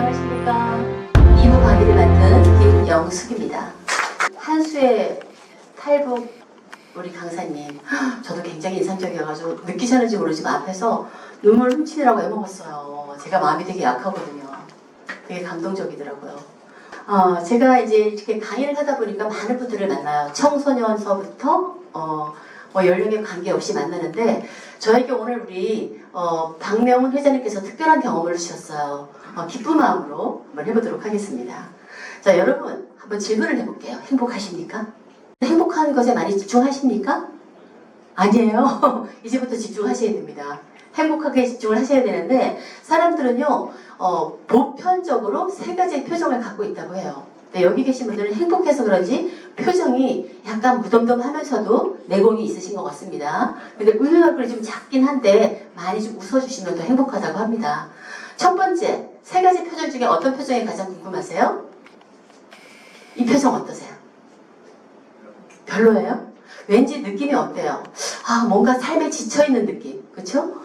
안녕하십니까. 2부 강의를 맡은 김영숙입니다. 한수의 탈북 우리 강사님, 저도 굉장히 인상적이어가지고 느끼셨는지 모르지만 앞에서 눈물 훔치느라고 애먹었어요. 제가 마음이 되게 약하거든요. 되게 감동적이더라고요. 제가 이제 이렇게 강의를 하다 보니까 많은 분들을 만나요. 청소년서부터 연령에 관계없이 만나는데, 저에게 오늘 우리 박명훈 회장님께서 특별한 경험을 주셨어요. 기쁜 마음으로 한번 해보도록 하겠습니다. 자, 여러분 한번 질문을 해볼게요. 행복하십니까? 행복한 것에 많이 집중하십니까? 아니에요. 이제부터 집중하셔야 됩니다. 행복하게 집중을 하셔야 되는데, 사람들은요 보편적으로 세 가지의 표정을 갖고 있다고 해요. 여기 계신 분들은 행복해서 그런지 표정이 약간 무덤덤하면서도 내공이 있으신 것 같습니다. 근데 웃는 얼굴이 좀 작긴 한데 많이 좀 웃어주시면 더 행복하다고 합니다. 첫 번째, 세 가지 표정 중에 어떤 표정이 가장 궁금하세요? 이 표정 어떠세요? 별로예요? 왠지 느낌이 어때요? 뭔가 삶에 지쳐있는 느낌, 그쵸?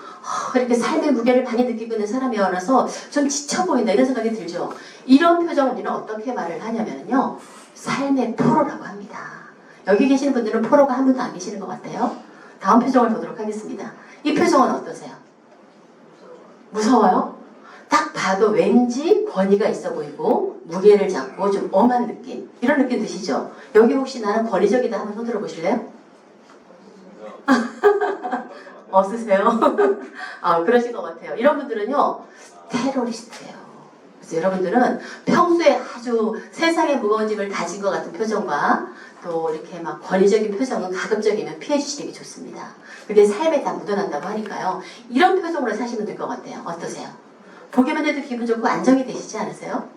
이렇게 삶의 무게를 많이 느끼고 있는 사람이어서 좀 지쳐 보인다 이런 생각이 들죠. 이런 표정을 우리는 어떻게 말을 하냐면요, 삶의 포로라고 합니다. 여기 계시는 분들은 포로가 한 분도 안 계시는 것 같아요. 다음 표정을 보도록 하겠습니다. 이 표정은 어떠세요? 무서워요? 딱 봐도 왠지 권위가 있어 보이고 무게를 잡고 좀 엄한 느낌, 이런 느낌 드시죠? 여기 혹시 나는 권위적이다 한번 손 들어 보실래요? 없으세요? 그러신 것 같아요. 이런 분들은요 테러리스트예요. 그래서 여러분들은 평소에 아주 세상의 무거워짐을 다진 것 같은 표정과 또 이렇게 막 권위적인 표정은 가급적이면 피해 주시는 게 좋습니다. 그게 삶에 다 묻어난다고 하니까요, 이런 표정으로 사시면 될 것 같아요. 어떠세요? 보기만 해도 기분 좋고 안정이 되시지 않으세요?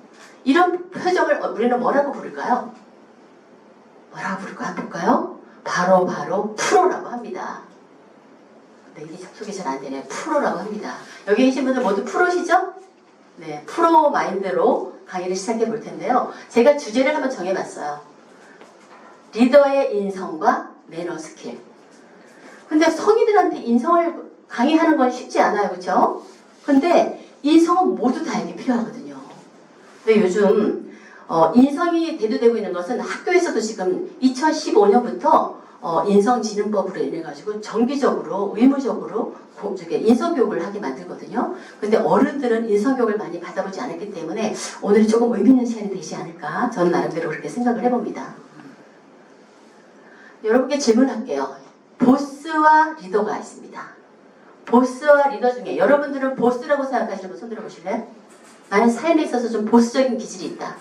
이런 표정을 우리는 뭐라고 부를까요? 뭐라고 부를까 한번 볼까요? 바로 프로라고 합니다. 네, 이게 접속이 잘 안 되네요. 프로라고 합니다. 여기 계신 분들 모두 프로시죠? 네, 프로 마인드로 강의를 시작해 볼 텐데요. 제가 주제를 한번 정해봤어요. 리더의 인성과 매너 스킬. 근데 성인들한테 인성을 강의하는 건 쉽지 않아요, 그렇죠? 근데 인성은 모두 다에게 필요하거든요. 근데 요즘 인성이 대두되고 있는 것은 학교에서도 지금 2015년부터 인성지능법으로 인해가지고 정기적으로 의무적으로 인성교육을 하게 만들거든요. 근데 어른들은 인성교육을 많이 받아보지 않았기 때문에 오늘이 조금 의미 있는 시간이 되지 않을까, 저는 나름대로 그렇게 생각을 해봅니다. 여러분께 질문할게요. 보스와 리더가 있습니다. 보스와 리더 중에 여러분들은 보스라고 생각하시는 분 손 들어보실래요? 나는 삶에 있어서 좀 보스적인 기질이 있다.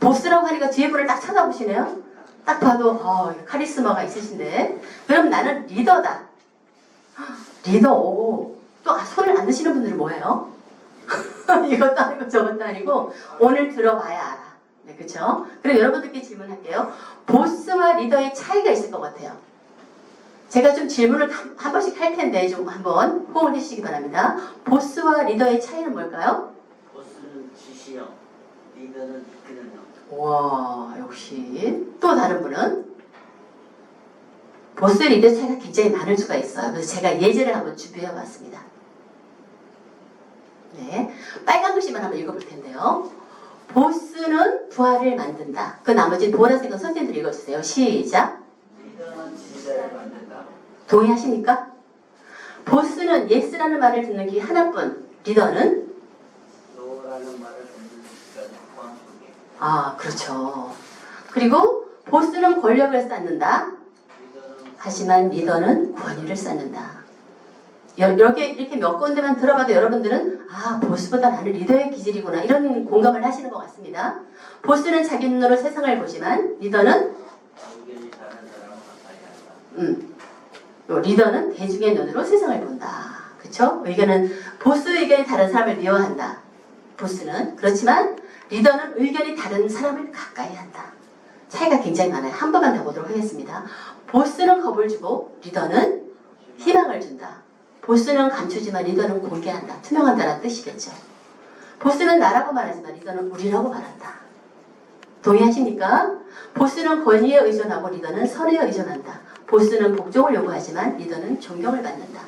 보스라고 하니까 뒤에 분을 딱 쳐다보시네요. 딱 봐도 카리스마가 있으신데, 그럼 나는 리더다. 리더. 또 손을 안 드시는 분들은 뭐예요? 이것도 아니고 저것도 아니고 오늘 들어봐야 알아. 네, 그쵸? 그럼 여러분들께 질문할게요. 보스와 리더의 차이가 있을 것 같아요. 제가 좀 질문을 한 번씩 할 텐데 좀 한번 호응을 해주시기 바랍니다. 보스와 리더의 차이는 뭘까요? 보스는 지시형, 리더는 이끌어요. 와, 역시. 또 다른 분은? 보스 리더 차이가 굉장히 많을 수가 있어요. 그래서 제가 예제를 한번 준비해 봤습니다. 네, 빨간 글씨만 한번 읽어볼 텐데요. 보스는 부하를 만든다. 그 나머지 보라색은 선생님들 읽어주세요. 시작. 리더는 지시자를 만든다. 동의하십니까? 보스는 yes라는 말을 듣는 게 하나뿐, 리더는? 노라는 말을 듣는 시간을 포함 속에. 그렇죠. 그리고 보스는 권력을 쌓는다. 하지만 리더는 권위를 쌓는다. 이렇게 몇 군데만 들어봐도 여러분들은 보스보다 나는 리더의 기질이구나, 이런 공감을 하시는 것 같습니다. 보스는 자기 눈으로 세상을 보지만 리더는 의견이 다른 사람을 가까이 한다. 리더는 대중의 눈으로 세상을 본다. 그쵸? 보스 의견이 다른 사람을 미워한다. 보스는. 그렇지만 리더는 의견이 다른 사람을 가까이 한다. 차이가 굉장히 많아요. 한 번만 더 보도록 하겠습니다. 보스는 겁을 주고 리더는 희망을 준다. 보스는 감추지만 리더는 공개한다. 투명한다는 뜻이겠죠. 보스는 나라고 말하지만 리더는 우리라고 말한다. 동의하십니까? 보스는 권위에 의존하고 리더는 선에 의존한다. 보스는 복종을 요구하지만 리더는 존경을 받는다.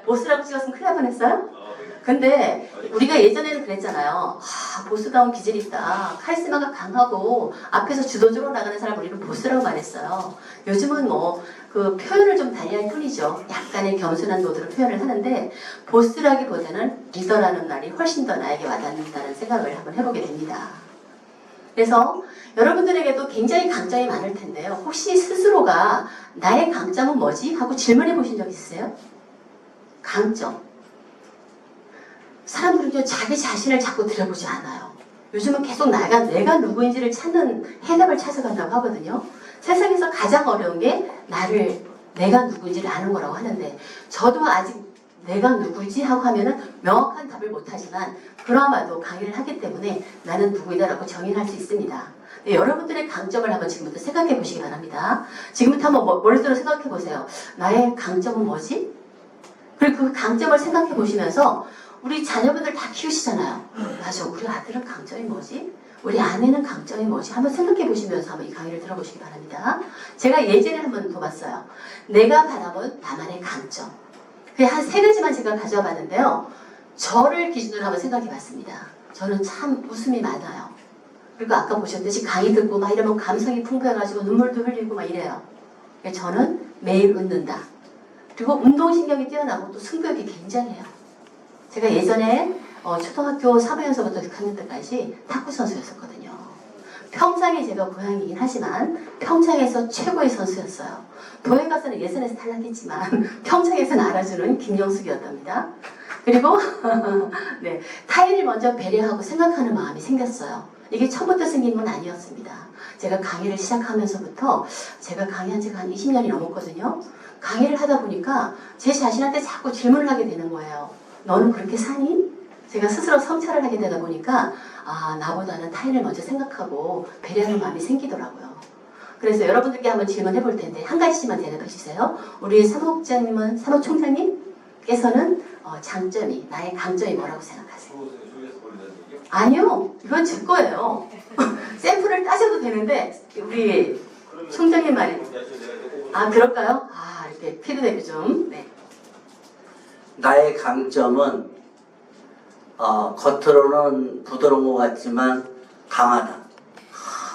보스라고 찍었으면 큰일 날 뻔했어요? 근데 우리가 예전에는 그랬잖아요. 보스다운 기질이 있다. 카리스마가 강하고 앞에서 주도적으로 나가는 사람 우리는 보스라고 말했어요. 요즘은 뭐 그 표현을 좀 달리할 뿐이죠. 약간의 겸손한 노드로 표현을 하는데 보스라기보다는 리더라는 말이 훨씬 더 나에게 와닿는다는 생각을 한번 해보게 됩니다. 그래서 여러분들에게도 굉장히 강점이 많을 텐데요. 혹시 스스로가 나의 강점은 뭐지? 하고 질문해 보신 적 있으세요? 강점. 사람들은요, 자기 자신을 자꾸 들여보지 않아요. 요즘은 계속 내가 누구인지를 찾는 해답을 찾아간다고 하거든요. 세상에서 가장 어려운 게 내가 누구인지를 아는 거라고 하는데, 저도 아직 내가 누구지 하고 하면은 명확한 답을 못하지만, 그나마도 강의를 하기 때문에 나는 누구이다라고 정의를 할 수 있습니다. 네, 여러분들의 강점을 한번 지금부터 생각해 보시기 바랍니다. 지금부터 한번 머릿속으로 생각해 보세요. 나의 강점은 뭐지? 그리고 그 강점을 생각해 보시면서 우리 자녀분들 다 키우시잖아요. 맞아, 우리 아들은 강점이 뭐지? 우리 아내는 강점이 뭐지? 한번 생각해 보시면서 한번 이 강의를 들어보시기 바랍니다. 제가 예전에 한번 더 봤어요. 내가 바라본 나만의 강점. 한 3가지만 제가 가져와 봤는데요. 저를 기준으로 한번 생각해 봤습니다. 저는 참 웃음이 많아요. 그리고 아까 보셨듯이 강의 듣고 막 이러면 감성이 풍부해가지고 눈물도 흘리고 막 이래요. 저는 매일 웃는다. 그리고 운동신경이 뛰어나고 또 승부욕이 굉장해요. 제가 예전에 초등학교 3학년서부터 6학년 때까지 탁구 선수였었거든요. 평창에 제가 고향이긴 하지만 평창에서 최고의 선수였어요. 도에 가서는 예선에서 탈락했지만 평창에서는 알아주는 김영숙이었답니다. 그리고 네, 타인을 먼저 배려하고 생각하는 마음이 생겼어요. 이게 처음부터 생긴 건 아니었습니다. 제가 강의를 시작하면서부터 제가 강의한 지가 한 20년이 넘었거든요. 강의를 하다 보니까 제 자신한테 자꾸 질문을 하게 되는 거예요. 너는 그렇게 사니? 제가 스스로 성찰을 하게 되다 보니까 나보다는 타인을 먼저 생각하고 배려하는 마음이 생기더라고요. 그래서 여러분들께 한번 질문해 볼 텐데 한 가지씩만 대답해 주세요. 우리 사무총장님께서는 장점이, 나의 강점이 뭐라고 생각하세요? 아니요, 이건 제 거예요. 샘플을 따셔도 되는데 우리 총장님 말이 그럴까요? 이렇게 피드백을 좀. 네. 나의 강점은 겉으로는 부드러운 것 같지만 강하다.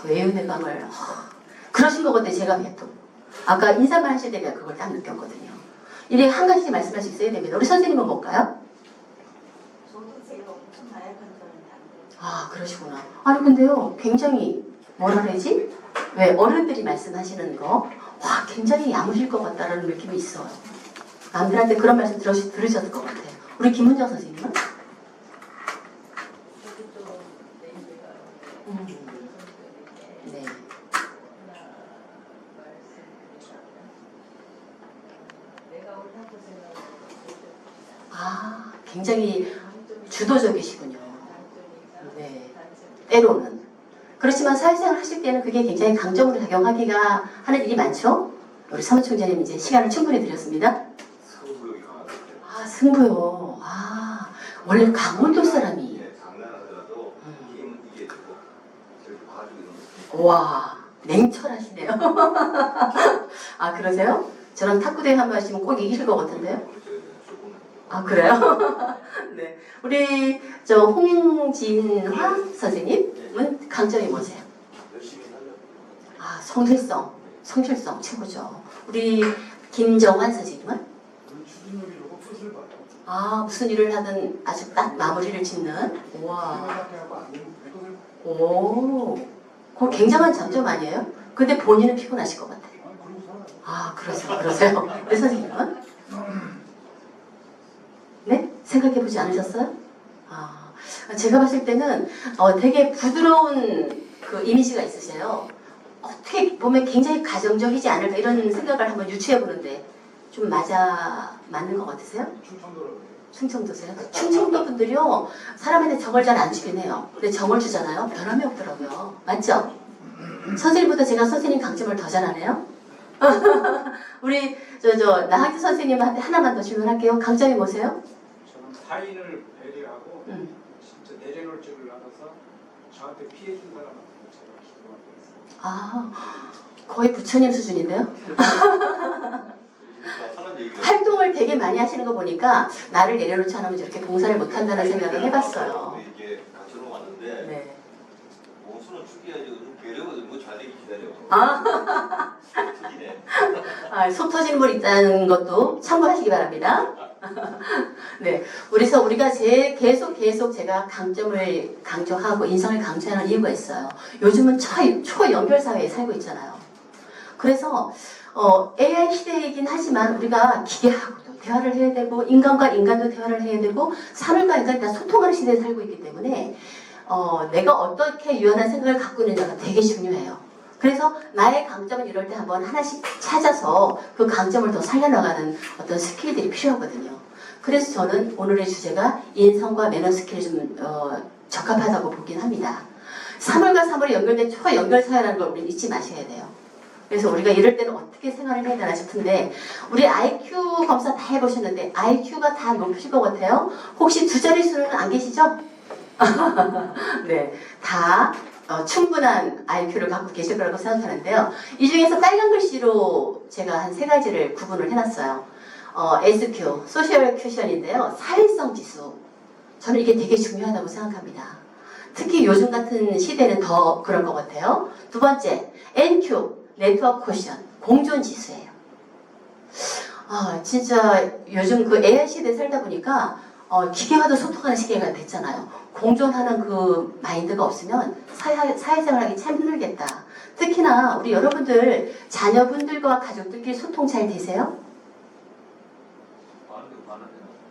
외연의 감을 그러신 것 같아요. 제가 또 아까 인사말 하실 때 내가 그걸 딱 느꼈거든요. 이게 한 가지 말씀할 수 있어야 됩니다. 우리 선생님은 뭘까요? 저도 제가 엄청 나약한 사람이 그러시구나. 아니 근데요, 굉장히 뭐라 그러지? 왜 어른들이 말씀하시는 거 굉장히 야무질 것 같다라는 느낌이 있어요. 남들한테 그런 말씀 들으셨을 것 같아요. 우리 김문정 선생님은? 네. 굉장히 주도적이시군요. 네. 때로는. 그렇지만 사회생활 하실 때는 그게 굉장히 강점으로 작용하기가 하는 일이 많죠? 우리 사무총장님 이제 시간을 충분히 드렸습니다. 승부욕이 강하다. 승부요. 원래 강원도 사람이. 장난하더라도 게임은 이게 되고 저렇게 봐주고 있는 거. 와, 냉철하시네요. 그러세요? 저랑 탁구대회 한번 하시면 꼭 이기실 것 같은데요? 그래요? 네. 우리 홍진화 선생님은 강점이 뭐세요? 열심히 살려. 성실성 최고죠. 우리 김정환 선생님은? 추진력이라고 풋을 봐요. 무슨 일을 하든 아주 딱 마무리를 짓는. 우와. 오, 그거 굉장한 장점 아니에요? 근데 본인은 피곤하실 것 같아요. 그러세요. 네, 선생님은? 네? 생각해보지 않으셨어요? 제가 봤을 때는 되게 부드러운 그 이미지가 있으세요. 어떻게 보면 굉장히 가정적이지 않을까 이런 생각을 한번 유추해보는데 좀 맞는 것 같으세요? 충청도세요? 충청도 분들이요, 사람한테 정을 잘 안 주긴 해요. 근데 정을 주잖아요? 변함이 없더라고요. 맞죠? 선생님보다 제가 선생님 강점을 더 잘하네요? 우리 나학주 선생님한테 하나만 더 질문할게요. 강점이 뭐세요? 저는 타인을 배려하고 진짜 내려놓을 줄을 알아서 저한테 피해 준 사람한테 제가 기도하고 있어요. 거의 부처님 수준인데요? 사람 활동을 되게 많이 하시는 거 보니까 나를 내려놓지 않으면 저렇게 봉사를 못한다는 생각을 해봤어요. 이게 같이로 왔는데 네. 원수는 죽여야지. 배려가 뭐잘 되기 기다려. 아, 터지네. 속 터지는 분 있다는 것도 참고하시기 바랍니다. 네, 그래서 우리가 계속 제가 강점을 강조하고 인성을 강조하는 이유가 있어요. 요즘은 초연결 사회에 살고 있잖아요. 그래서 AI 시대이긴 하지만 우리가 기계하고도 대화를 해야 되고 인간과 인간도 대화를 해야 되고 사물과 인간이 다 소통하는 시대에 살고 있기 때문에 내가 어떻게 유연한 생각을 갖고 있느냐가 되게 중요해요. 그래서 나의 강점은 이럴 때 한번 하나씩 찾아서 그 강점을 더 살려나가는 어떤 스킬들이 필요하거든요. 그래서 저는 오늘의 주제가 인성과 매너 스킬이 좀 적합하다고 보긴 합니다. 사물과 사물이 연결된 초연결사회라는 걸 우리 잊지 마셔야 돼요. 그래서 우리가 이럴 때는 어떻게 생활을 해야 되나 싶은데 우리 IQ 검사 다 해보셨는데 IQ가 다 높으실 것 같아요? 혹시 두 자릿수는 안 계시죠? 네, 다 충분한 IQ를 갖고 계실 거라고 생각하는데요. 이 중에서 빨간 글씨로 제가 한 3가지를 구분을 해놨어요. SQ, 소셜 큐션인데요. 사회성 지수. 저는 이게 되게 중요하다고 생각합니다. 특히 요즘 같은 시대는 더 그런 것 같아요. 두 번째, NQ, 네트워크 퀘션, 공존 지수예요. 진짜 요즘 그 AI 시대에 살다 보니까 기계와도 소통하는 시대가 됐잖아요. 공존하는 그 마인드가 없으면 사회생활하기 참 힘들겠다. 특히나 우리 여러분들 자녀분들과 가족들끼리 소통 잘 되세요?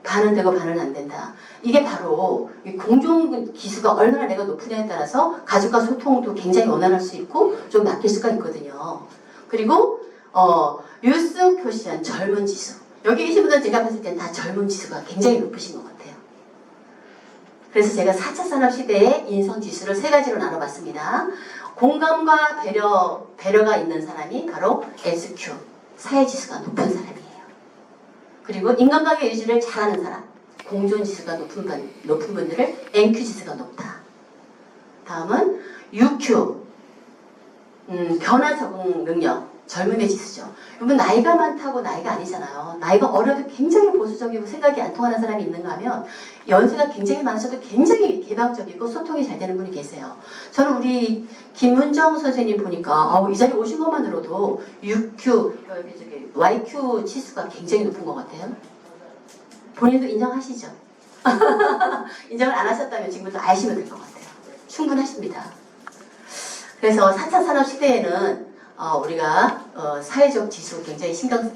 반은 되고 반은 안 된다. 이게 바로 이 공존 기수가 얼마나 내가 높으냐에 따라서 가족과 소통도 굉장히 원활할 수 있고 좀 막힐 수가 있거든요. 그리고 유스 퀘션, 젊은 지수. 여기 계신 분들 제가 봤을 땐 다 젊은 지수가 굉장히 높으신 것 같아요. 그래서 제가 4차 산업 시대의 인성 지수를 3가지로 나눠봤습니다. 공감과 배려가 있는 사람이 바로 SQ, 사회 지수가 높은 사람이에요. 그리고 인간관계 유지를 잘하는 사람, 공존 지수가 높은 분들을 NQ 지수가 높다. 다음은 UQ, 변화 적응 능력, 젊음의 지수죠. 여러분 나이가 많다고 나이가 아니잖아요. 나이가 어려도 굉장히 보수적이고 생각이 안 통하는 사람이 있는가 하면 연세가 굉장히 많으셔도 굉장히 개방적이고 소통이 잘 되는 분이 계세요. 저는 우리 김문정 선생님 보니까 이 자리에 오신 것만으로도 UQ, YQ 지수가 굉장히 높은 것 같아요. 본인도 인정하시죠? 인정을 안 하셨다면 지금부터 아시면 될 것 같아요. 충분하십니다. 그래서 4차 산업 시대에는 우리가 사회적 지수 굉장히 신경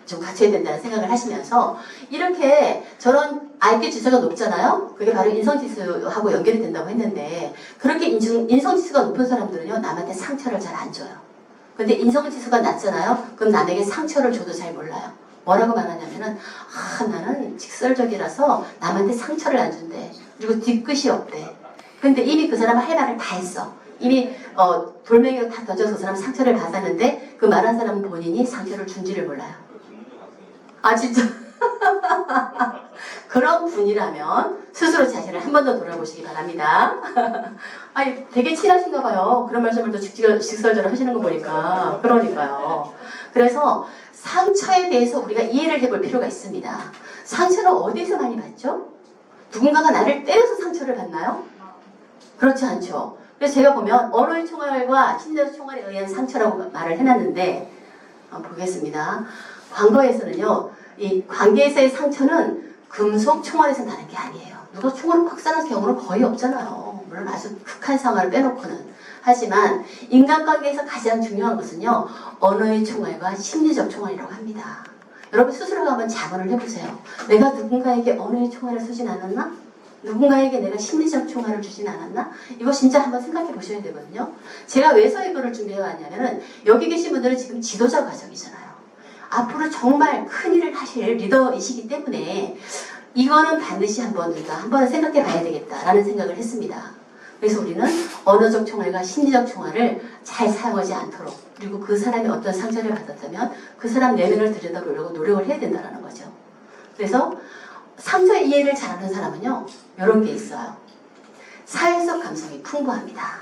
좀 갖춰야 된다는 생각을 하시면서 이렇게 저런 IQ 지수가 높잖아요. 그게 바로 인성 지수하고 연결이 된다고 했는데 그렇게 인성 지수가 높은 사람들은요 남한테 상처를 잘 안 줘요. 근데 인성 지수가 낮잖아요. 그럼 남에게 상처를 줘도 잘 몰라요. 뭐라고 말하냐면은 나는 직설적이라서 남한테 상처를 안 준대. 그리고 뒤끝이 없대. 근데 이미 그 사람은 할 말을 다 했어. 이미 돌멩이로 다 던져서 그 사람 상처를 받았는데 그 말한 사람은 본인이 상처를 준지를 몰라요. 진짜? 그런 분이라면 스스로 자신을 한 번 더 돌아보시기 바랍니다. 되게 친하신가 봐요. 그런 말씀을 또 직설적으로 하시는 거 보니까. 그러니까요. 그래서 상처에 대해서 우리가 이해를 해볼 필요가 있습니다. 상처는 어디서 많이 받죠? 누군가가 나를 때려서 상처를 받나요? 그렇지 않죠. 그래서 제가 보면 언어의 총알과 심리적 총알에 의한 상처라고 말을 해놨는데 보겠습니다. 광고에서는요. 이 관계에서의 상처는 금속 총알에서 나는 게 아니에요. 누가 총알을 콱 쏴는 경우는 거의 없잖아요. 물론 아주 극한 상황을 빼놓고는. 하지만 인간관계에서 가장 중요한 것은요. 언어의 총알과 심리적 총알이라고 합니다. 여러분 스스로가 한번 자문을 해보세요. 내가 누군가에게 언어의 총알을 쏘진 않았나? 누군가에게 내가 심리적 총알을 주진 않았나? 이거 진짜 한번 생각해 보셔야 되거든요. 제가 왜서 이거를 준비해 왔냐면은 여기 계신 분들은 지금 지도자 과정이잖아요. 앞으로 정말 큰일을 하실 리더이시기 때문에 이거는 반드시 우리가 한번 생각해 봐야 되겠다라는 생각을 했습니다. 그래서 우리는 언어적 총알과 심리적 총알을 잘 사용하지 않도록 그리고 그 사람이 어떤 상처를 받았다면 그 사람 내면을 들여다보려고 노력을 해야 된다는 거죠. 그래서 상처 이해를 잘하는 사람은요. 이런 게 있어요. 사회적 감성이 풍부합니다.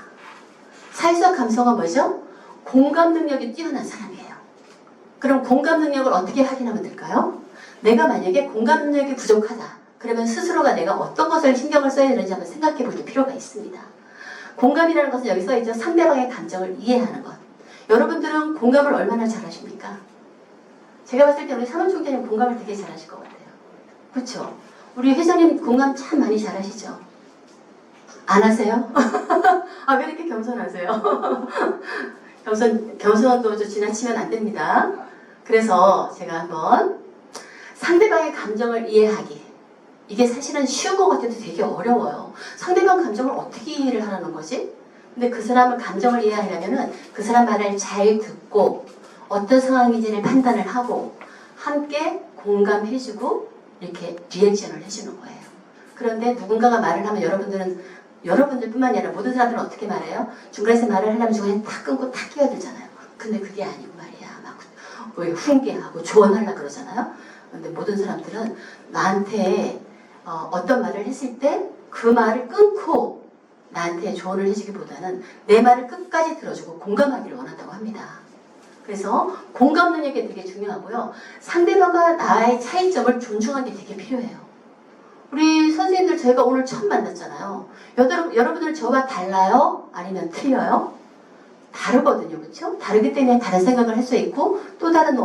사회적 감성은 뭐죠? 공감 능력이 뛰어난 사람이에요. 그럼 공감 능력을 어떻게 확인하면 될까요? 내가 만약에 공감 능력이 부족하다. 그러면 스스로가 내가 어떤 것을 신경을 써야 되는지 한번 생각해 볼 필요가 있습니다. 공감이라는 것은 여기 써 있죠. 상대방의 감정을 이해하는 것. 여러분들은 공감을 얼마나 잘하십니까? 제가 봤을 때 우리 사무총장님 공감을 되게 잘하실 것 같아요. 그렇죠? 우리 회장님 공감 참 많이 잘하시죠? 안 하세요? 아, 왜 이렇게 겸손하세요? 겸손도 좀 지나치면 안 됩니다. 그래서 제가 한번 상대방의 감정을 이해하기. 이게 사실은 쉬운 것 같아도 되게 어려워요. 상대방 감정을 어떻게 이해를 하라는 거지? 근데 그 사람을 감정을 이해하려면은 그 사람 말을 잘 듣고 어떤 상황인지를 판단을 하고 함께 공감해주고 이렇게 리액션을 해주는 거예요. 그런데 누군가가 말을 하면 여러분들뿐만이 아니라 모든 사람들은 어떻게 말해요? 중간에서 말을 하려면 중간에 탁 끊고 탁 끼어들잖아요. 근데 그게 아니고 말이야. 막 훈계하고 조언하려고 그러잖아요. 근데 모든 사람들은 나한테 어떤 말을 했을 때 그 말을 끊고 나한테 조언을 해주기보다는 내 말을 끝까지 들어주고 공감하기를 원한다고 합니다. 그래서 공감 능력이 되게 중요하고요. 상대방과 나의 차이점을 존중하는 게 되게 필요해요. 우리 선생님들 저희가 오늘 처음 만났잖아요. 여러분들 저와 달라요? 아니면 틀려요? 다르거든요. 그렇죠? 다르기 때문에 다른 생각을 할 수 있고 또 다른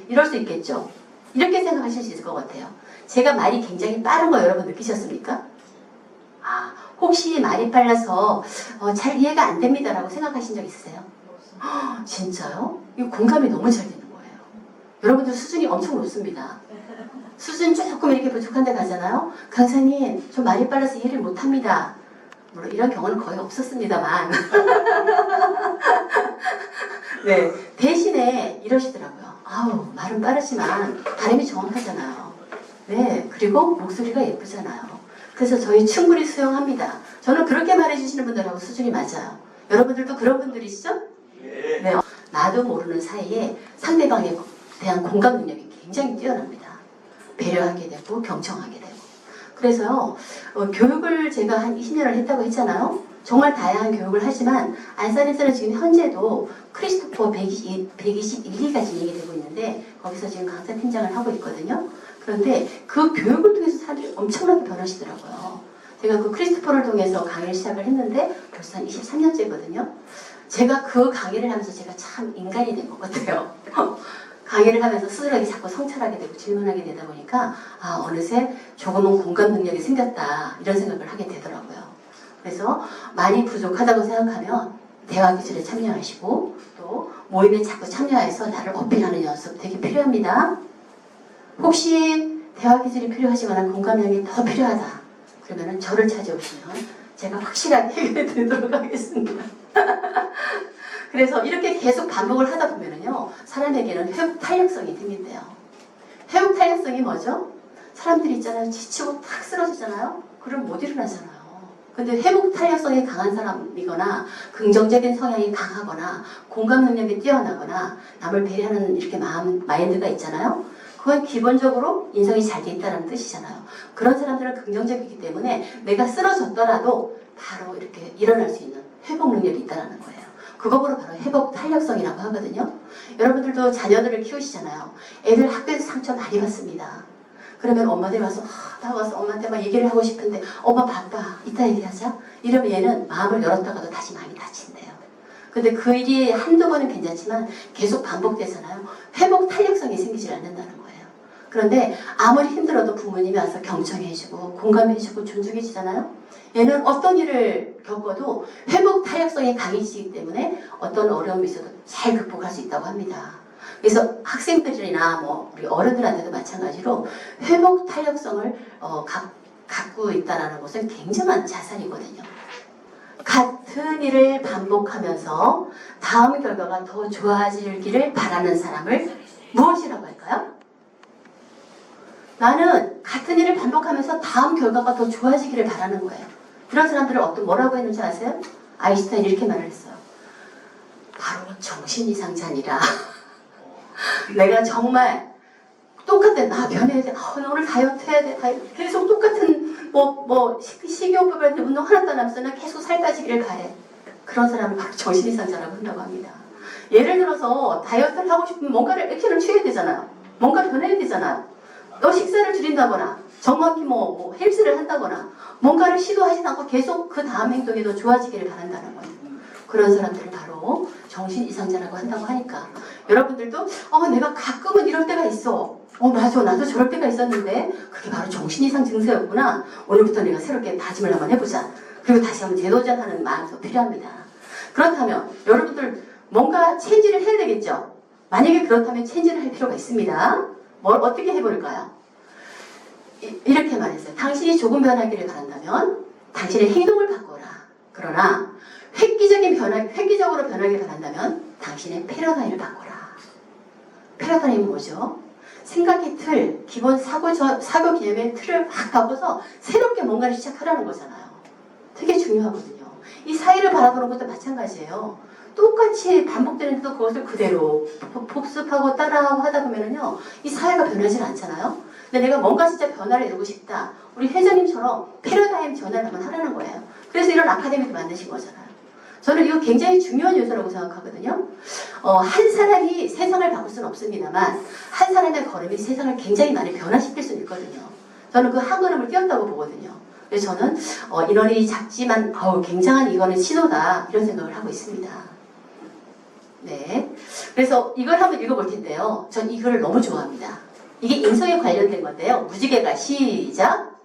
이럴 수 있겠죠. 이렇게 생각하실 수 있을 것 같아요. 제가 말이 굉장히 빠른 거 여러분 느끼셨습니까? 아, 혹시 말이 빨라서 잘 이해가 안 됩니다라고 생각하신 적 있으세요? 진짜요? 이거 공감이 너무 잘 되는 거예요. 여러분들 수준이 엄청 높습니다. 수준 조금 이렇게 부족한 데 가잖아요. 강사님, 저 말이 빨라서 이해를 못합니다. 물론 이런 경우는 거의 없었습니다만 네, 대신에 이러시더라고요. 아우, 말은 빠르지만 발음이 정확하잖아요. 네, 그리고 목소리가 예쁘잖아요. 그래서 저희 충분히 수용합니다. 저는 그렇게 말해주시는 분들하고 수준이 맞아요. 여러분들도 그런 분들이시죠? 네. 나도 모르는 사이에 상대방에 대한 공감 능력이 굉장히 뛰어납니다. 배려하게 되고 경청하게 되고. 그래서 교육을 제가 한 20년을 했다고 했잖아요. 정말 다양한 교육을 하지만 안산에서는 지금 현재도 크리스토퍼 121기가 진행이 되고 있는데 거기서 지금 강사 팀장을 하고 있거든요. 그런데 그 교육을 통해서 사람들이 엄청나게 변하시더라고요. 제가 그 크리스토퍼를 통해서 강의를 시작을 했는데 벌써 한 23년째거든요. 제가 그 강의를 하면서 제가 참 인간이 된 것 같아요. 강의를 하면서 스스로에게 자꾸 성찰하게 되고 질문하게 되다 보니까 아, 어느새 조금은 공감 능력이 생겼다 이런 생각을 하게 되더라고요. 그래서 많이 부족하다고 생각하면 대화 기술에 참여하시고 또 모임에 자꾸 참여해서 나를 어필하는 연습 되게 필요합니다. 혹시 대화 기술이 필요하지만 공감력이 더 필요하다. 그러면 저를 찾아오시면 제가 확실하게 해결해 드리도록 하겠습니다. 그래서 이렇게 계속 반복을 하다 보면요, 사람에게는 회복 탄력성이 생긴대요. 회복 탄력성이 뭐죠? 사람들이 있잖아요. 지치고 탁 쓰러지잖아요. 그럼 못 일어나잖아요. 근데 회복 탄력성이 강한 사람이거나 긍정적인 성향이 강하거나 공감 능력이 뛰어나거나 남을 배려하는 이렇게 마인드가 있잖아요. 그건 기본적으로 인성이 잘 돼 있다는 뜻이잖아요. 그런 사람들은 긍정적이기 때문에 내가 쓰러졌더라도 바로 이렇게 일어날 수 있는 회복 능력이 있다는 거예요. 그거보다 바로 회복 탄력성이라고 하거든요. 여러분들도 자녀들을 키우시잖아요. 애들 학교에서 상처 많이 받습니다. 그러면 엄마들 와서 나 와서 엄마한테 막 얘기를 하고 싶은데 엄마 바빠 이따 얘기하자. 이러면 얘는 마음을 열었다가도 다시 많이 다친대요. 근데 그 일이 한두 번은 괜찮지만 계속 반복되잖아요. 회복 탄력성이 생기질 않는다는 거예요. 그런데 아무리 힘들어도 부모님이 와서 경청해주고 공감해주고 존중해주잖아요. 얘는 어떤 일을 겪어도 회복 탄력성이 강해지기 때문에 어떤 어려움이 있어도 잘 극복할 수 있다고 합니다. 그래서 학생들이나 우리 어른들한테도 마찬가지로 회복 탄력성을 갖고 있다는 것은 굉장한 자산이거든요. 같은 일을 반복하면서 다음 결과가 더 좋아지기를 바라는 사람을 무엇이라고 할까요? 나는 같은 일을 반복하면서 다음 결과가 더 좋아지기를 바라는 거예요. 이런 사람들을 뭐라고 했는지 아세요? 아인슈타인이 이렇게 말을 했어요. 바로 정신이상자니라. 내가 정말 나 변해야 돼. 나 오늘 다이어트 해야 돼. 계속 똑같은 식이요법이라든지 운동 하나도 안 하면서 나 계속 살 빠지기를 바래. 그런 사람을 바로 정신이상자라고 한다고 합니다. 예를 들어서 다이어트를 하고 싶으면 뭔가를 액션을 취해야 되잖아요. 뭔가를 변해야 되잖아요. 또 식사를 줄인다거나 정확히 뭐 헬스를 한다거나 뭔가를 시도하지 않고 계속 그 다음 행동이 더 좋아지기를 바란다는 거예요. 그런 사람들을 바로 정신 이상자라고 한다고 하니까 여러분들도 내가 가끔은 이럴 때가 있어. 맞아, 나도 저럴 때가 있었는데 그게 바로 정신 이상 증세였구나. 오늘부터 내가 새롭게 다짐을 한번 해보자. 그리고 다시 한번 재도전하는 마음도 필요합니다. 그렇다면 여러분들 뭔가 체인지를 해야 되겠죠? 만약에 그렇다면 체인지를 할 필요가 있습니다. 뭘 어떻게 해볼까요? 이렇게 말했어요. 당신이 조금 변하기를 바란다면 당신의 행동을 바꿔라. 그러나 획기적으로 변하길 바란다면 당신의 패러다임을 바꿔라. 패러다임은 뭐죠? 생각의 틀, 기본 사고 개념의 틀을 확 바꿔서 새롭게 뭔가를 시작하라는 거잖아요. 되게 중요하거든요. 이 사회를 바라보는 것도 마찬가지예요. 똑같이 반복되는데도 그것을 그대로 복습하고 따라하고 하다 보면은요, 이 사회가 변하지 않잖아요. 근데 내가 뭔가 진짜 변화를 이루고 싶다. 우리 회장님처럼 패러다임 전환을 한번 하라는 거예요. 그래서 이런 아카데미를 만드신 거잖아요. 저는 이거 굉장히 중요한 요소라고 생각하거든요. 한 사람이 세상을 바꿀 수는 없습니다만 한 사람의 걸음이 세상을 굉장히 많이 변화시킬 수는 있거든요. 저는 그 한 걸음을 뛰었다고 보거든요. 그래서 저는 인원이 작지만 굉장한 이거는 시도다 이런 생각을 하고 있습니다. 네, 그래서 이걸 한번 읽어볼 텐데요. 전 이 글을 너무 좋아합니다. 이게 인성에 관련된 건데요. 무지개가 시작.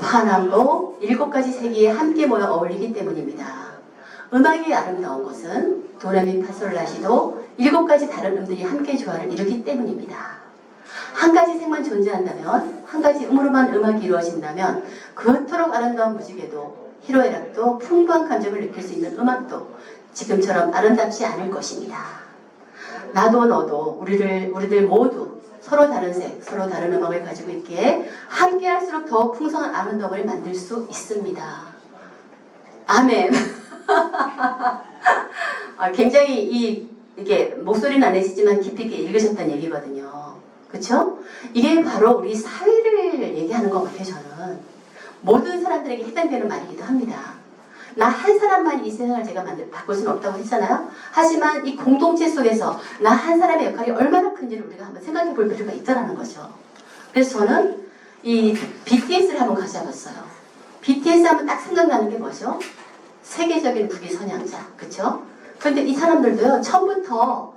파남도 7가지 색이 함께 모여 어울리기 때문입니다. 음악이 아름다운 것은 도레미파솔라시도 7가지 다른 음들이 함께 조화를 이루기 때문입니다. 한 가지 색만 존재한다면, 한 가지 음으로만 음악이 이루어진다면 그토록 아름다운 무지개도 희로애락도 풍부한 감정을 느낄 수 있는 음악도 지금처럼 아름답지 않을 것입니다. 나도 너도 우리들 모두 서로 다른 색, 서로 다른 음악을 가지고 있기에 함께 할수록 더 풍성한 아름다움을 만들 수 있습니다. 아멘. 굉장히 이게 목소리는 안 내시지만 깊이 있게 읽으셨다는 얘기거든요. 그쵸? 이게 바로 우리 사회를 얘기하는 것 같아요, 저는. 모든 사람들에게 해당되는 말이기도 합니다. 나 한 사람만 이 세상을 제가 바꿀 수는 없다고 했잖아요. 하지만 이 공동체 속에서 나 한 사람의 역할이 얼마나 큰지를 우리가 한번 생각해 볼 필요가 있다는 거죠. 그래서 저는 이 BTS를 한번 가져와봤어요. BTS 하면 딱 생각나는 게 뭐죠? 세계적인 국위 선양자, 그쵸? 그런데 이 사람들도요, 처음부터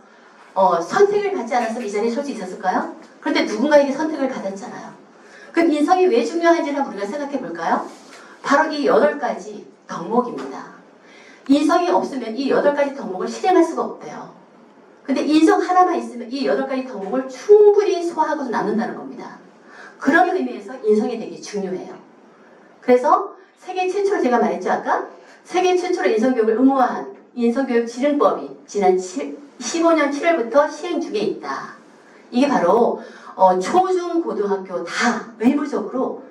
선택을 받지 않았으면 이 자리에 설 수 있었을까요? 그런데 누군가에게 선택을 받았잖아요. 그럼 인성이 왜 중요한지를 한번 우리가 생각해 볼까요? 바로 이 8가지 덕목입니다. 인성이 없으면 이 8가지 덕목을 실행할 수가 없대요. 근데 인성 하나만 있으면 이 8가지 덕목을 충분히 소화하고 남는다는 겁니다. 그런 의미에서 인성이 되게 중요해요. 그래서 세계 최초로 제가 말했죠, 아까? 세계 최초로 인성교육을 의무화한 인성교육 지능법이 지난 15년 7월부터 시행 중에 있다. 이게 바로 초중 고등학교 다 의무적으로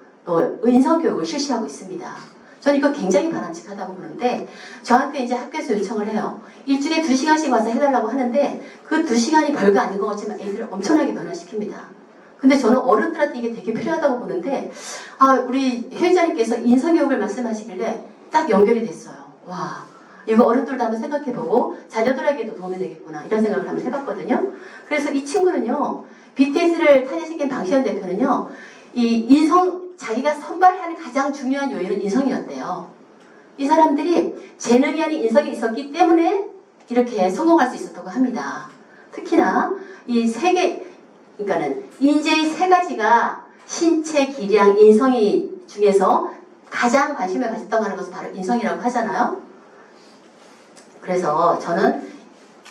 인성교육을 실시하고 있습니다. 저는 이거 굉장히 바람직하다고 보는데 저한테 이제 학교에서 요청을 해요. 일주일에 2시간씩 와서 해달라고 하는데 그 2시간이 별거 아닌 것 같지만 애들을 엄청나게 변화시킵니다. 근데 저는 어른들한테 이게 되게 필요하다고 보는데 우리 회장님께서 인성교육을 말씀하시길래 딱 연결이 됐어요. 와, 이거 어른들도 한번 생각해보고 자녀들에게도 도움이 되겠구나 이런 생각을 한번 해봤거든요. 그래서 이 친구는요, BTS를 탄생시킨 방시현 대표는요, 이 자기가 선발하는 가장 중요한 요인은 인성이었대요. 이 사람들이 재능이 아닌 인성이 있었기 때문에 이렇게 성공할 수 있었다고 합니다. 특히나 그러니까는 인재의 3가지가 신체, 기량, 인성이 중에서 가장 관심을 가졌다고 하는 것은 바로 인성이라고 하잖아요. 그래서 저는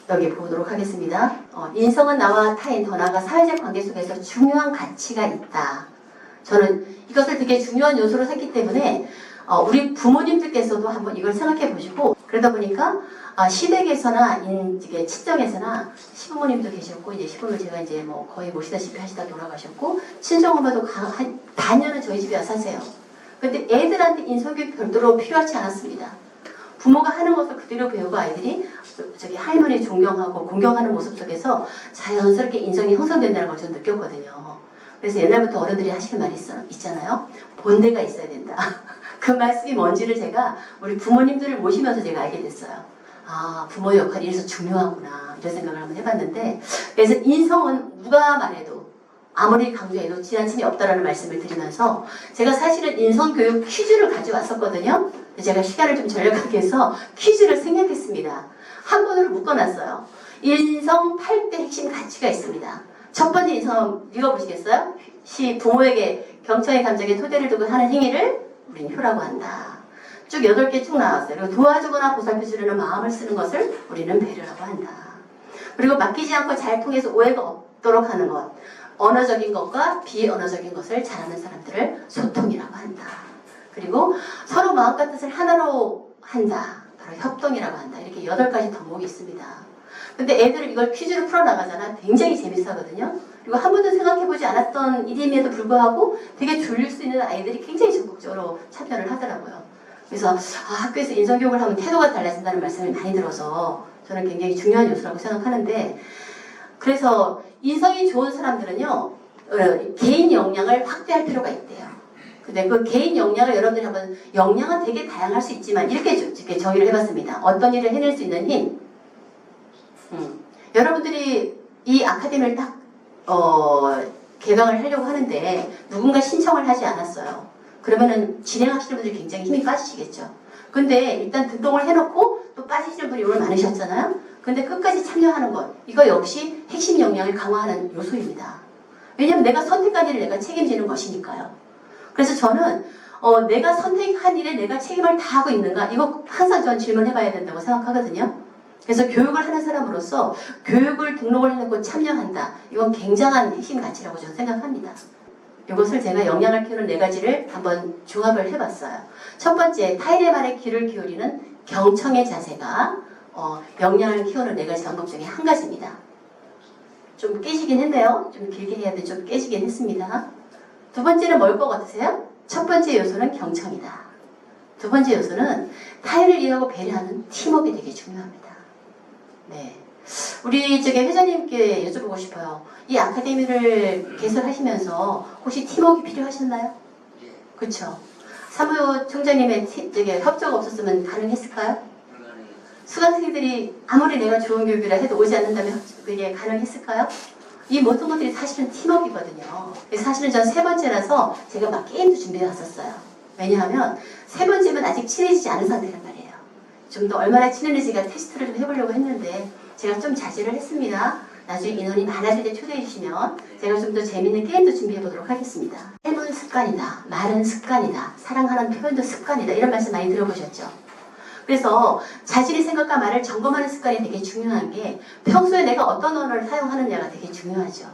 여기 보도록 하겠습니다. 인성은 나와 타인, 더 나아가 사회적 관계 속에서 중요한 가치가 있다. 저는 이것을 되게 중요한 요소로 생각했기 때문에 우리 부모님들께서도 한번 이걸 생각해 보시고, 그러다 보니까 시댁에서나 이게 친정에서나 시부모님도 계셨고, 이제 시부모를 제가 이제 뭐 거의 모시다시피 하시다 돌아가셨고, 친정엄마도 한 반년은 저희 집에 와서 사세요. 근데 애들한테 인성교육 별도로 필요하지 않았습니다. 부모가 하는 것을 그대로 배우고 아이들이 저기 할머니 존경하고 공경하는 모습 속에서 자연스럽게 인성이 형성된다는 걸 저는 느꼈거든요. 그래서 옛날부터 어른들이 하시는 말이 있잖아요. 본대가 있어야 된다. 그 말씀이 뭔지를 제가 우리 부모님들을 모시면서 제가 알게 됐어요. 아, 부모의 역할이 이래서 중요하구나 이런 생각을 한번 해봤는데, 그래서 인성은 누가 말해도 아무리 강조해도 지나침이 없다라는 말씀을 드리면서 제가 사실은 인성교육 퀴즈를 가져왔었거든요. 제가 시간을 좀 절약하게 해서 퀴즈를 생략했습니다. 한 권으로 묶어놨어요. 인성 8대 핵심 가치가 있습니다. 첫 번째 인성 읽어보시겠어요? 부모에게 경청의 감정에 토대를 두고 하는 행위를 우리는 효라고 한다. 쭉 8개 쭉 나왔어요. 그리고 도와주거나 보살펴주려는 마음을 쓰는 것을 우리는 배려라고 한다. 그리고 맡기지 않고 잘 통해서 오해가 없도록 하는 것, 언어적인 것과 비언어적인 것을 잘하는 사람들을 소통이라고 한다. 그리고 서로 마음과 뜻을 하나로 한다. 바로 협동이라고 한다. 이렇게 8가지 덕목이 있습니다. 근데 애들은 이걸 퀴즈로 풀어나가잖아. 굉장히 재밌어 하거든요. 그리고 한 번도 생각해보지 않았던 일임에도 불구하고 되게 졸릴 수 있는 아이들이 굉장히 적극적으로 참여를 하더라고요. 그래서 학교에서 인성교육을 하면 태도가 달라진다는 말씀을 많이 들어서 저는 굉장히 중요한 요소라고 생각하는데, 그래서 인성이 좋은 사람들은요, 개인 역량을 확대할 필요가 있대요. 근데 그 개인 역량을 여러분들이 한번, 역량은 되게 다양할 수 있지만 이렇게 정의를 해봤습니다. 어떤 일을 해낼 수 있는 힘. 여러분들이 이 아카데미를 딱 개강을 하려고 하는데 누군가 신청을 하지 않았어요. 그러면은 진행하시는 분들이 굉장히 힘이 빠지시겠죠. 근데 일단 등록을 해놓고 또 빠지시는 분이 오늘 많으셨잖아요. 근데 끝까지 참여하는 것, 이거 역시 핵심 역량을 강화하는 요소입니다. 왜냐하면 내가 선택한 일을 내가 책임지는 것이니까요. 그래서 저는 내가 선택한 일에 내가 책임을 다하고 있는가, 이거 항상 전 질문해봐야 된다고 생각하거든요. 그래서 교육을 하는 사람으로서 교육을 등록을 해놓고 참여한다. 이건 굉장한 핵심 가치라고 저는 생각합니다. 이것을 제가 역량을 키우는 4가지를 한번 종합을 해봤어요. 첫 번째, 타인의 말에 귀를 기울이는 경청의 자세가 역량을 키우는 4가지 방법 중에 한 가지입니다. 좀 깨지긴 했네요. 좀 길게 해야 돼. 좀 깨지긴 했습니다. 두 번째는 뭘 것 같으세요? 첫 번째 요소는 경청이다. 두 번째 요소는 타인을 이해하고 배려하는 팀워크가 되게 중요합니다. 네, 우리 회장님께 여쭤보고 싶어요. 이 아카데미를 개설하시면서 혹시 팀워크가 필요하셨나요? 그렇죠. 사무총장님의 협조가 없었으면 가능했을까요? 수강생들이 아무리 내가 좋은 교육이라 해도 오지 않는다면 그게 가능했을까요? 이 모든 것들이 사실은 팀워크거든요. 사실은 전 3번째라서 제가 막 게임도 준비해 왔었어요. 왜냐하면 3번째면 아직 친해지지 않은 상태란 말이에요. 좀 더 얼마나 친해지가 테스트를 좀 해보려고 했는데 제가 좀 자제를 했습니다. 나중에 인원이 많아질 때 초대해 주시면 제가 좀 더 재밌는 게임도 준비해 보도록 하겠습니다. 삶은 습관이다. 말은 습관이다. 사랑하는 표현도 습관이다. 이런 말씀 많이 들어보셨죠? 그래서 자신의 생각과 말을 점검하는 습관이 되게 중요한 게, 평소에 내가 어떤 언어를 사용하느냐가 되게 중요하죠.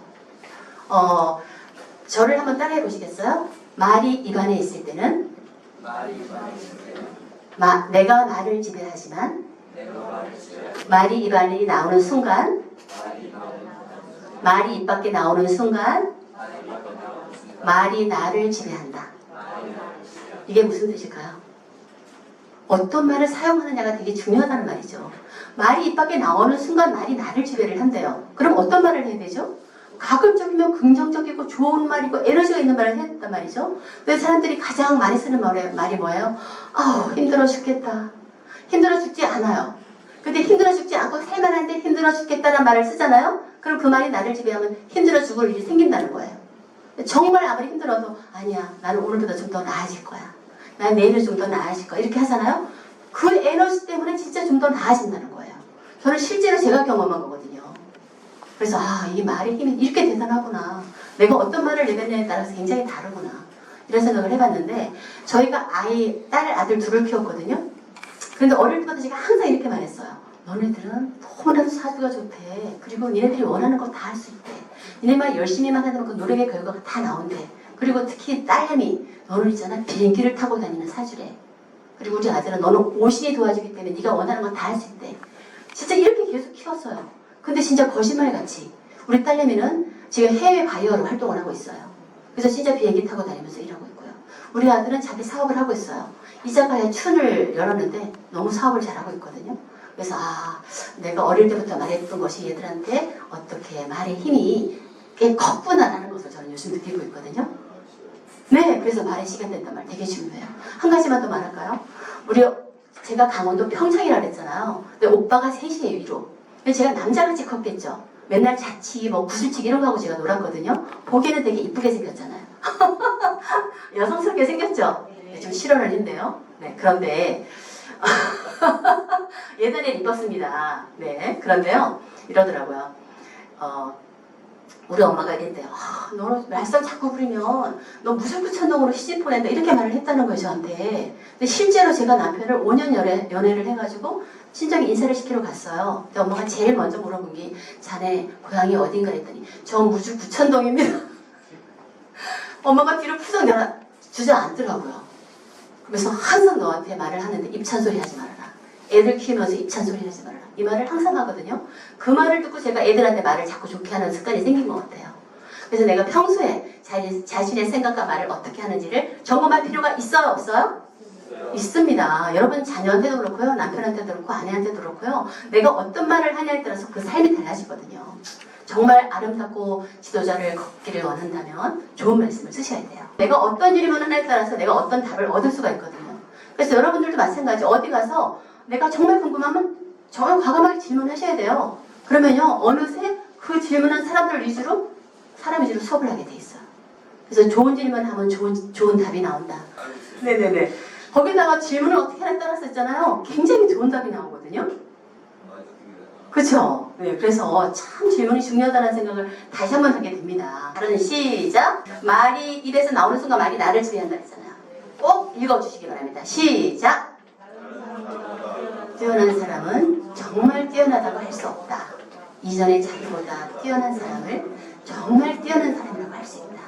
저를 한번 따라해 보시겠어요? 말이 입안에 있을 때는 내가 말을 지배하지만 말이 입안에 나오는 순간, 말이 입 밖에 나오는 순간 말이 나를 지배한다. 이게 무슨 뜻일까요? 어떤 말을 사용하느냐가 되게 중요하다는 말이죠. 말이 입 밖에 나오는 순간 말이 나를 지배를 한대요. 그럼 어떤 말을 해야 되죠? 가급적이면 긍정적이고 좋은 말이고 에너지가 있는 말을 해야 된단 말이죠. 왜 사람들이 가장 많이 쓰는 말이 뭐예요? 힘들어 죽겠다. 힘들어 죽지 않아요. 근데 힘들어 죽지 않고 살만한데 힘들어 죽겠다는 말을 쓰잖아요. 그럼 그 말이 나를 지배하면 힘들어 죽을 일이 생긴다는 거예요. 정말 아무리 힘들어도 아니야, 나는 오늘보다 좀 더 나아질 거야. 난 내일은 좀 더 나아질 거야. 이렇게 하잖아요. 그 에너지 때문에 진짜 좀 더 나아진다는 거예요. 저는 실제로 제가 경험한 거거든요. 그래서 이 말의 힘이 이렇게 대단하구나. 내가 어떤 말을 내뱉느냐에 따라서 굉장히 다르구나. 이런 생각을 해봤는데, 저희가 딸, 아들 둘을 키웠거든요. 그런데 어릴 때부터 제가 항상 이렇게 말했어요. 너네들은 너무나도 사주가 좋대. 그리고 니네들이 원하는 거 다 할 수 있대. 니네만 열심히만 하면 그 노력의 결과가 다 나온대. 그리고 특히 딸내미, 너는 있잖아, 비행기를 타고 다니는 사주래. 그리고 우리 아들은 너는 오신이 도와주기 때문에 네가 원하는 건 다 할 수 있대. 진짜 이렇게 계속 키웠어요. 근데 진짜 거짓말같이 우리 딸내미는 지금 해외 바이어로 활동을 하고 있어요. 그래서 진짜 비행기 타고 다니면서 일하고 있고요. 우리 아들은 자기 사업을 하고 있어요. 이자카야 춘을 열었는데 너무 사업을 잘하고 있거든요. 그래서 내가 어릴 때부터 말했던 것이 얘들한테 어떻게 말의 힘이 꽤 컸구나라는 것을 저는 요즘 느끼고 있거든요. 네, 그래서 말의 시간 된단 말 되게 중요해요. 한 가지만 더 말할까요? 제가 강원도 평창이라 그랬잖아요. 근데 오빠가 셋이에요, 위로. 근데 제가 남자같이 컸겠죠. 맨날 자치, 뭐 구슬치기 이런 거 하고 제가 놀았거든요. 보기에는 되게 이쁘게 생겼잖아요. 여성스럽게 생겼죠? 네, 좀 실언을 했네요. 네, 그런데 예전에 이뻤습니다. 네, 그런데요, 이러더라고요. 우리 엄마가 이랬대요. 너 말썽 자꾸 부리면 너 무술구천동으로 시집 보낸다 이렇게 말을 했다는 거예요, 저한테. 근데 실제로 제가 남편을 5년 연애를 해가지고 친정에 인사를 시키러 갔어요. 근데 엄마가 제일 먼저 물어본 게 자네 고향이 어딘가 했더니 저 무주구천동입니다. 엄마가 뒤로 푸석 주저앉더라고요. 그래서 항상 너한테 말을 하는데 입찬소리 하지 말아라. 애들 키우면서 입찬소리 하지 말아라. 이 말을 항상 하거든요. 그 말을 듣고 제가 애들한테 말을 자꾸 좋게 하는 습관이 생긴 것 같아요. 그래서 내가 평소에 자신의 생각과 말을 어떻게 하는지를 점검할 필요가 있어요, 없어요? 있습니다. 여러분 자녀한테도 그렇고요, 남편한테도 그렇고, 아내한테도 그렇고요. 내가 어떤 말을 하냐에 따라서 그 삶이 달라지거든요. 정말 아름답고 지도자를 걷기를 원한다면 좋은 말씀을 쓰셔야 돼요. 내가 어떤 질문을 하냐에 따라서 내가 어떤 답을 얻을 수가 있거든요. 그래서 여러분들도 마찬가지. 어디 가서 내가 정말 궁금하면 정말 과감하게 질문하셔야 돼요. 그러면요, 어느새 그 질문한 사람 위주로 수업을 하게 돼 있어요. 그래서 좋은 질문하면 좋은 답이 나온다. 네네네. 거기다가 질문을 어떻게 하냐에 따라서 있잖아요. 굉장히 좋은 답이 나오거든요. 그렇죠? 네, 그래서 참 질문이 중요하다는 생각을 다시 한번 하게 됩니다. 다른 시작. 말이 입에서 나오는 순간 말이 나를 지배한다 했잖아요. 꼭 읽어주시기 바랍니다. 시작. 뛰어난 사람은 정말 뛰어나다고 할 수 없다. 이전의 자기보다 뛰어난 사람을 정말 뛰어난 사람이라고 할 수 있다.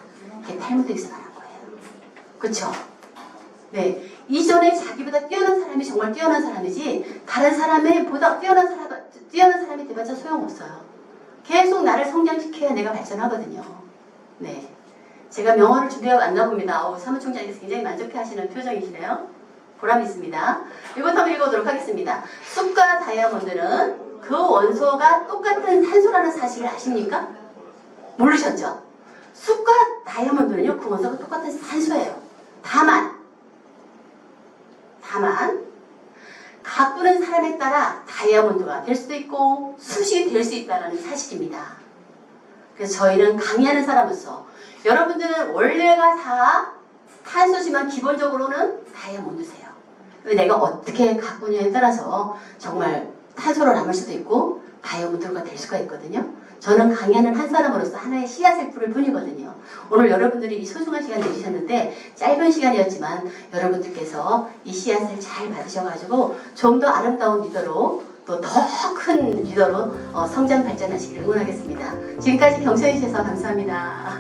이게 탈무드에서 말한 거예요. 그렇죠? 네, 이전에 자기보다 뛰어난 사람이 정말 뛰어난 사람이지 다른 사람의 보다 뛰어난 사람이 돼봤자 소용없어요. 계속 나를 성장시켜야 내가 발전하거든요. 네, 제가 명언을 준비하고 왔나 봅니다. 사무총장님께서 굉장히 만족해하시는 표정이시네요. 보람 있습니다. 이것도 한번 읽어보도록 하겠습니다. 쑥과 다이아몬드는 그 원소가 똑같은 산소라는 사실을 아십니까? 모르셨죠? 쑥과 다이아몬드는요, 그 원소가 똑같은 산소예요. 다만 가꾸는 사람에 따라 다이아몬드가 될 수도 있고 숯이 될 수 있다는 사실입니다. 그래서 저희는 강의하는 사람으로서 여러분들은 원래가 다 탄소지만 기본적으로는 다이아몬드세요. 내가 어떻게 가꾸냐에 따라서 정말 탄소로 남을 수도 있고 다이아몬드가 될 수가 있거든요. 저는 강의하는 한 사람으로서 하나의 씨앗을 뿌릴 뿐이거든요. 오늘 여러분들이 이 소중한 시간 내주셨는데 짧은 시간이었지만 여러분들께서 이 씨앗을 잘 받으셔가지고 좀 더 아름다운 리더로 또 더 큰 리더로 성장 발전하시기를 응원하겠습니다. 지금까지 경청해 주셔서 감사합니다.